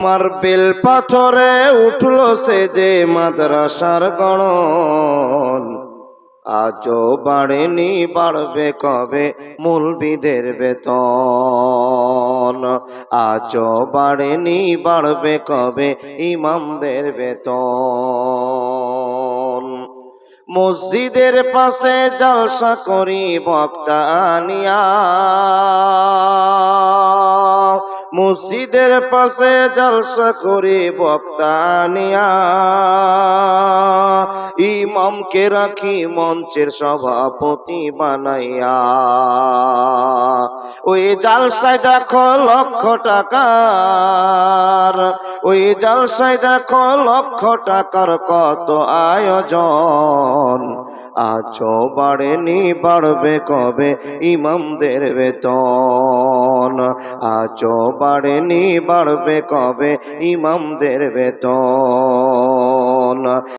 আমার বেল পাথরে উঠলো সে যে মাদ্রাসার গণন, আজও বাড়েনি বাড়বে কবে মুলবিদের বেতন, আজও বাড়েনি বাড়বে কবে ইমামদের বেতন। মসজিদের পাশে জলসা করি বক্তা আনিয়া, মসজিদের পাশে জলসা করি বক্তা আনিয়া, ইমামকে রাখি মঞ্চের সভাপতি বানাইয়া। ওই জালসায় দেখো লক্ষ টাকার, ওই জালসায় দেখো লক্ষ টাকার কত আয়োজন, আজও বাড়েনি বাড়বে কবে ইমামদের বেতন, আজও বাড়েনি বাড়বে কবে ইমামদের বেতন।